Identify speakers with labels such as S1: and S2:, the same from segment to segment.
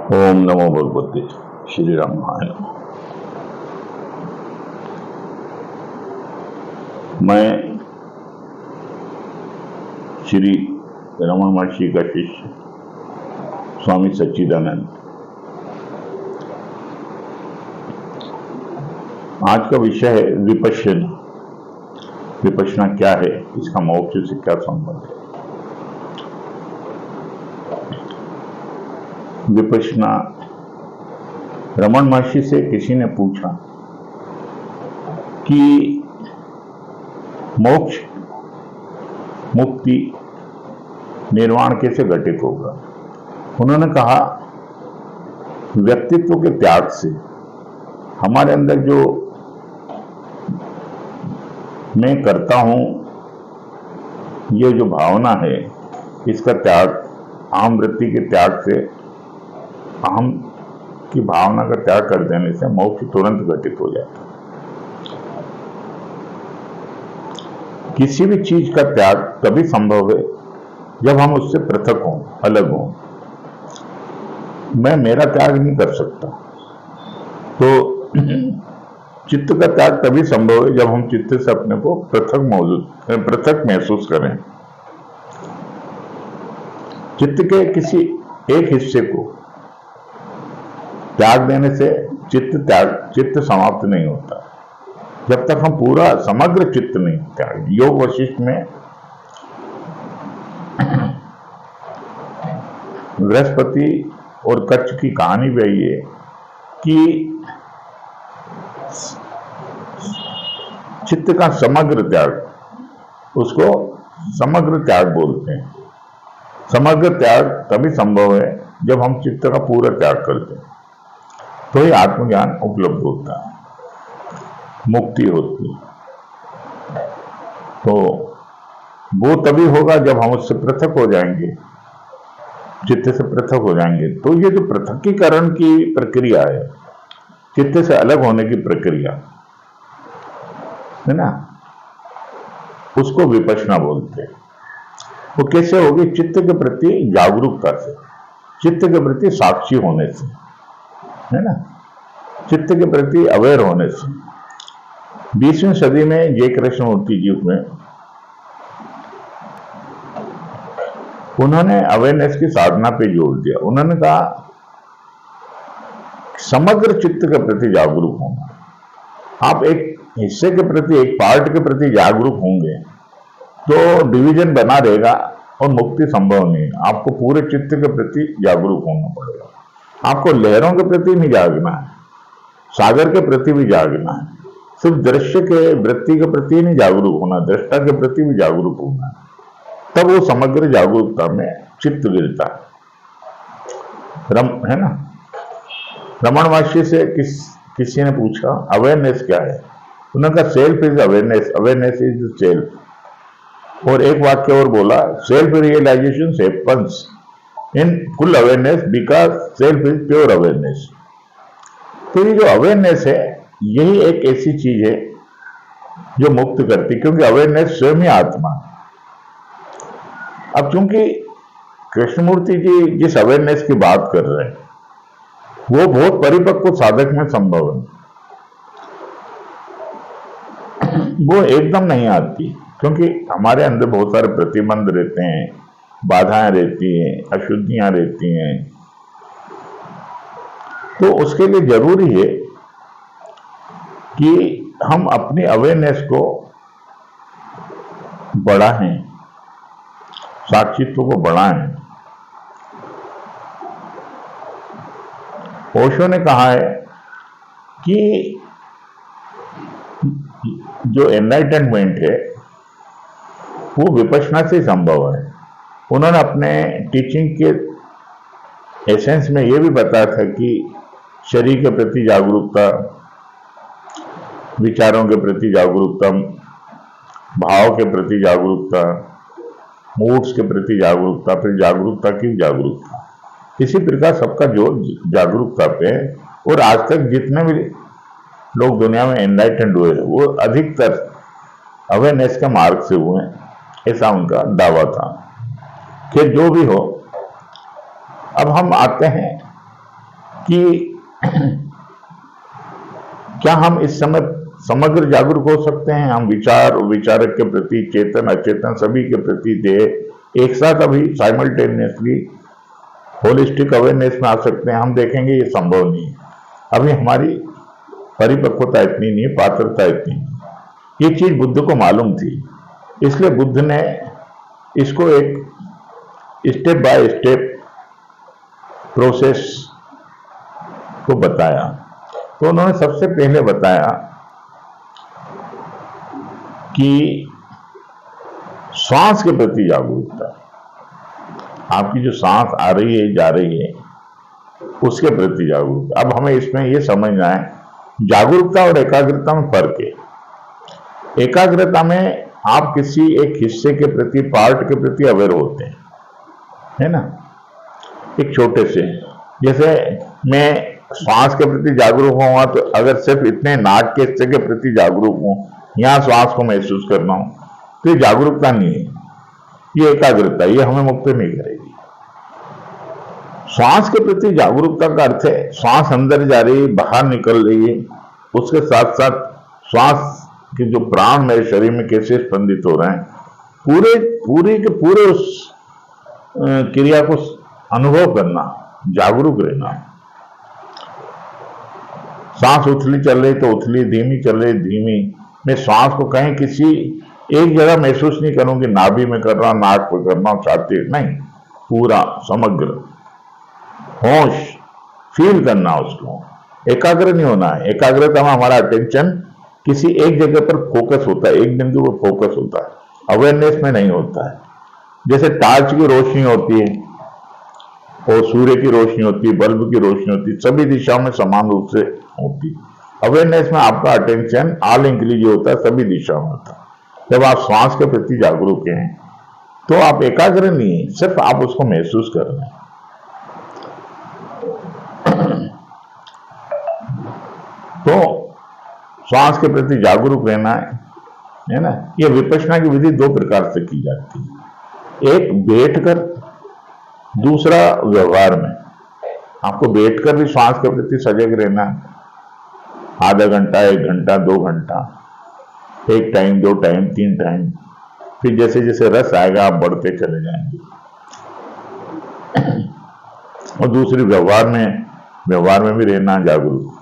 S1: ओम नमो भगवते श्री रामाय। मैं श्री रमण महर्षि का शिष्य स्वामी सच्चिदानंद। आज का विषय है विपश्यना। विपश्यना क्या है, इसका मोक्ष से क्या संबंध है। विपश्यना, रमण महर्षि से किसी ने पूछा कि मोक्ष, मुक्ति, निर्वाण कैसे घटित होगा। उन्होंने कहा, व्यक्तित्व के त्याग से हमारे अंदर जो मैं करता हूं, ये जो भावना है, इसका त्याग, अहम वृत्ति के त्याग से, अहम की भावना का त्याग कर देने से मोक्ष तुरंत घटित हो जाता है। किसी भी चीज का त्याग तभी संभव है जब हम उससे पृथक हों, अलग हों। मैं मेरा त्याग नहीं कर सकता, तो चित्त का त्याग तभी संभव है जब हम चित्त से अपने को पृथक महसूस करें। चित्त के किसी एक हिस्से को त्याग देने से चित्त समाप्त नहीं होता जब तक हम पूरा समग्र चित्त नहीं त्याग। योग वशिष्ठ में बृहस्पति और कच्छ की कहानी भी यही है कि चित्त का समग्र त्याग, उसको समग्र त्याग बोलते हैं। समग्र त्याग तभी संभव है जब हम चित्त का पूरा त्याग करते हैं, तो ही आत्मज्ञान उपलब्ध होता है, मुक्ति होती है। तो वो तभी होगा जब हम उससे पृथक हो जाएंगे, चित्त से पृथक हो जाएंगे। तो ये जो पृथकीकरण की प्रक्रिया है, चित्त से अलग होने की प्रक्रिया है ना, उसको विपश्यना बोलते हैं। वो कैसे होगी? चित्त के प्रति जागरूकता से, चित्त के प्रति साक्षी होने से, है ना, चित्त के प्रति अवेयर होने से। 20वीं सदी में जय कृष्णमूर्ति जी में उन्होंने अवेयरनेस की साधना पे जोर दिया। उन्होंने कहा, समग्र चित्त के प्रति जागरूक होना। आप एक हिस्से के प्रति, एक पार्ट के प्रति जागरूक होंगे तो डिवीजन बना रहेगा और मुक्ति संभव नहीं। आपको पूरे चित्त के प्रति जागरूक होना पड़ेगा। आपको लहरों के प्रति नहीं जागना है, सागर के प्रति भी जागना है। सिर्फ दृश्य के वृत्ति के प्रति नहीं जागरूक होना, दृष्टा के प्रति भी जागरूक होना है। तब वो समग्र जागरूकता में चित्त गिरता है ना। रमण महर्षि से किसी ने पूछा, अवेयरनेस क्या है? उन्होंने कहा, self is awareness, awareness is self. और एक वाक्य और बोला, self realization happens in full awareness because self is pure awareness. तो ये जो अवेयरनेस है, यही एक ऐसी चीज है जो मुक्त करती, क्योंकि अवेयरनेस स्वयं ही आत्मा। अब चूंकि कृष्णमूर्ति जी जिस अवेयरनेस की बात कर रहे हैं, वो बहुत परिपक्व साधक में संभव है। वो एकदम नहीं आती, क्योंकि हमारे अंदर बहुत सारे प्रतिबंध रहते हैं, बाधाएं रहती हैं, अशुद्धियां रहती हैं। तो उसके लिए जरूरी है कि हम अपनी अवेयरनेस को बढ़ाएं, साक्षित्व को बढ़ाएं। ओशो ने कहा है कि जो एनलाइटनमेंट है वो विपश्यना से संभव है। उन्होंने अपने टीचिंग के एसेंस में ये भी बताया था कि शरीर के प्रति जागरूकता, विचारों के प्रति जागरूकता, भाव के प्रति जागरूकता, मूड्स के प्रति जागरूकता, फिर जागरूकता की जागरूकता। इसी प्रकार सबका जोर जागरूकता पे है। और आज तक जितने भी लोग दुनिया में एनलाइटेंड हुए, वो अधिकतर अवेयरनेस के मार्ग से हुए, ऐसा उनका दावा था। कि जो भी हो, अब हम आते हैं कि क्या हम इस समय समग्र जागरूक हो सकते हैं? हम विचार और विचारक के प्रति, चेतन अचेतन सभी के प्रति देह एक साथ अभी साइमल्टेनियसली होलिस्टिक अवेयरनेस में आ सकते हैं? हम देखेंगे ये संभव नहीं है। अभी हमारी परिपक्वता इतनी नहीं है, पात्रता इतनी नहीं। ये चीज बुद्ध को मालूम थी, इसलिए बुद्ध ने इसको एक स्टेप बाय स्टेप प्रोसेस को बताया। तो उन्होंने सबसे पहले बताया कि श्वास के प्रति जागरूकता, आपकी जो सांस आ रही है जा रही है उसके प्रति जागरूकता। अब हमें इसमें यह समझना है जागरूकता और एकाग्रता में फर्क है। एकाग्रता में आप किसी एक हिस्से के प्रति, पार्ट के प्रति अवेयर होते हैं, है ना, एक छोटे से। जैसे मैं श्वास के प्रति जागरूक होऊंगा तो अगर सिर्फ इतने नाक के हिस्से के प्रति जागरूक हूं, यहां श्वास को महसूस करना हूं, तो ये जागरूकता नहीं है, ये एकाग्रता, ये हमें मुक्त नहीं करेगी। श्वास के प्रति जागरूकता का अर्थ है श्वास अंदर जा रही है, बाहर निकल रही है, उसके साथ साथ श्वास के जो प्राण मेरे शरीर में कैसे स्पंदित हो रहे हैं, पूरे के पूरे उस क्रिया को अनुभव करना, जागरूक रहना। सांस उथली चल रही तो उथली, धीमी चल रही धीमी। मैं श्वास को कहीं किसी एक जगह महसूस नहीं करूंगी, नाभि में कर रहा, नाक पे कर रहा, छाती नहीं, पूरा समग्र होश फील करना, उसको एकाग्र नहीं होना है। एकाग्रता में हमारा अटेंशन किसी एक जगह पर फोकस होता है, एक बिंदु पर फोकस होता है, अवेयरनेस में नहीं होता है। जैसे टार्च की रोशनी होती है और सूर्य की रोशनी होती है, बल्ब की रोशनी होती है, सभी दिशाओं में समान रूप से होती है। अवेयरनेस में आपका अटेंशन ऑल इंक्लूसिव होता है, सभी दिशाओं में होता है। जब आप श्वास के प्रति जागरूक हैं तो आप एकाग्र नहीं है, सिर्फ आप उसको महसूस कर रहे हैं। तो श्वास के प्रति जागरूक रहना है ना। ये विपश्यना की विधि दो प्रकार से की जाती है, एक बैठकर, दूसरा व्यवहार में। आपको बैठकर भी श्वास के प्रति सजग रहना है, आधा घंटा, 1 घंटा, 2 घंटा, 1 टाइम, 2 टाइम, 3 टाइम, फिर जैसे जैसे रस आएगा आप बढ़ते चले जाएंगे। और दूसरी व्यवहार में भी रहना जागरूक।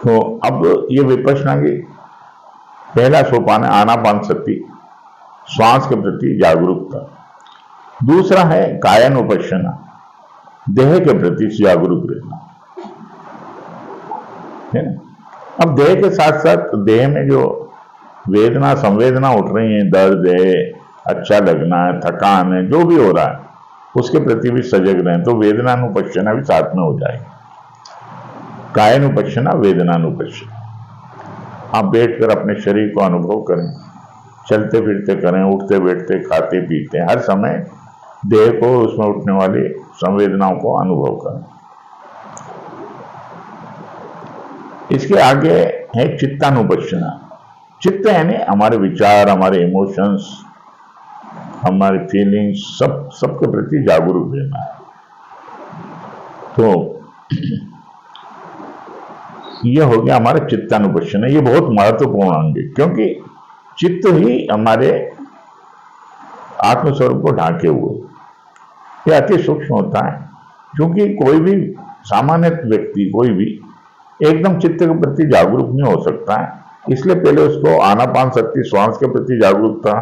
S1: तो अब ये विपश्यना की पहला सोपान है आनापानसति, श्वास के प्रति जागरूकता। दूसरा है कायानुपश्यना, देह के प्रति जागरूक रहना, है ना। अब देह के साथ साथ देह में जो वेदना संवेदना उठ रही है, दर्द है, अच्छा लगना है, थकान है, जो भी हो रहा है उसके प्रति भी सजग रहें, तो वेदनानुपश्यना भी साथ में हो जाएगी। कायानुपश्यना, वेदनानुपश्यना। आप बैठकर अपने शरीर को अनुभव करें, चलते फिरते करें, उठते बैठते, खाते पीते, हर समय देह को, उसमें उठने वाली संवेदनाओं को अनुभव करें। इसके आगे है चित्तानुपश्यना। चित्त यानी हमारे विचार, हमारे इमोशंस, हमारी फीलिंग्स, सबके प्रति जागरूक रहना है। तो यह हो गया हमारा चित्तानुपश्यना। ये बहुत महत्वपूर्ण अंग है, क्योंकि चित्त ही हमारे आत्मस्वरूप को ढांके हुए, यह अति सूक्ष्म होता है। क्योंकि कोई भी सामान्य व्यक्ति, कोई भी एकदम चित्त के प्रति जागरूक नहीं हो सकता है, इसलिए पहले उसको आनापानसति, श्वास के प्रति जागरूकता,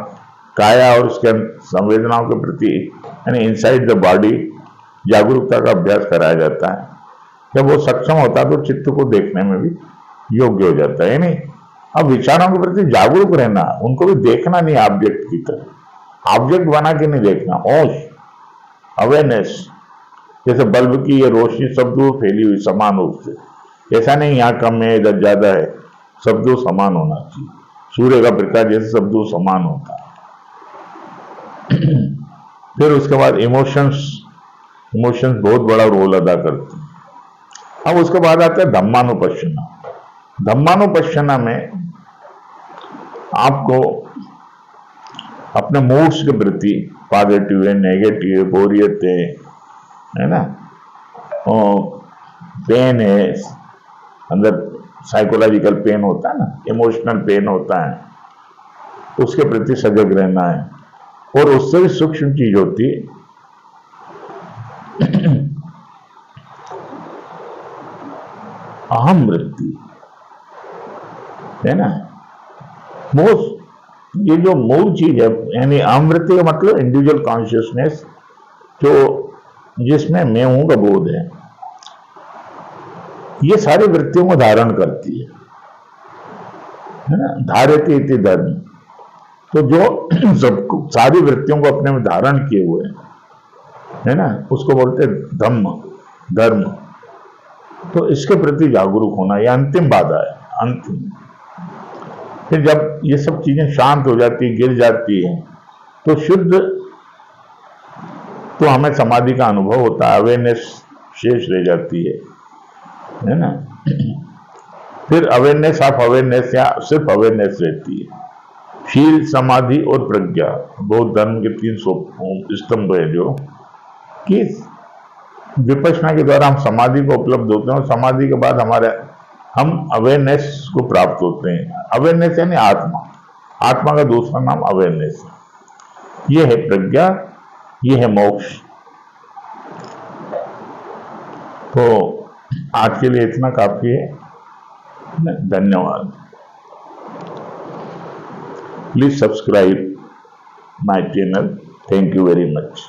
S1: काया और उसके संवेदनाओं के प्रति यानी इनसाइड द बॉडी जागरूकता का अभ्यास कराया जाता है। जब वो सक्षम होता है तो चित्त को देखने में भी योग्य हो जाता है, नहीं। अब विचारों के प्रति जागरूक रहना, उनको भी देखना नहीं ऑब्जेक्ट की तरह, ऑब्जेक्ट बना के नहीं देखना, होश, अवेयरनेस। जैसे बल्ब की ये रोशनी सब दूर फैली हुई समान रूप से, ऐसा नहीं यहाँ कम है इधर ज्यादा है, सब दूर समान होना चाहिए। सूर्य का प्रकाश जैसे सब दूर समान होता है। फिर उसके बाद इमोशंस बहुत बड़ा रोल अदा करते हैं। अब उसके बाद आता है धम्मानुपश्यना। धम्मानुपश्यना में आपको अपने मूड्स के प्रति, पॉजिटिव है, नेगेटिव है, बोरियत है ना, और पेन है, अंदर साइकोलॉजिकल पेन होता है ना, इमोशनल पेन होता है, उसके प्रति सजग रहना है। और उससे भी सूक्ष्म चीज होती है अहम वृत्ति, है ना। ये जो मूल चीज है, यानी अहम वृत्ति का मतलब इंडिविजुअल कॉन्शियसनेस, जो जिसमें मैं हूं का बोध है, ये सारी वृत्तियों को धारण करती है ना। धारयति इति धर्म, तो जो सबको सारी वृत्तियों को अपने में धारण किए हुए है ना, उसको बोलते धम्म, धर्म। तो इसके प्रति जागरूक होना, यह अंतिम बाधा है, अंतिम। फिर जब ये सब चीजें शांत हो जाती, गिर जाती है, तो शुद्ध, तो हमें समाधि का अनुभव होता है, अवेयरनेस शेष रह जाती है ना। फिर अवेयरनेस ऑफ अवेयरनेस या सिर्फ अवेयरनेस रहती है। शील, समाधि और प्रज्ञा, बौद्ध धर्म के 3 स्तंभ है, जो कि विपश्यना के द्वारा हम समाधि को उपलब्ध होते हैं, और समाधि के बाद हम अवेयरनेस को प्राप्त होते हैं। अवेयरनेस यानी आत्मा, आत्मा का दूसरा नाम अवेयरनेस है। ये है प्रज्ञा, ये है मोक्ष। तो आज के लिए इतना काफी है, धन्यवाद। Please subscribe my channel. Thank you very much.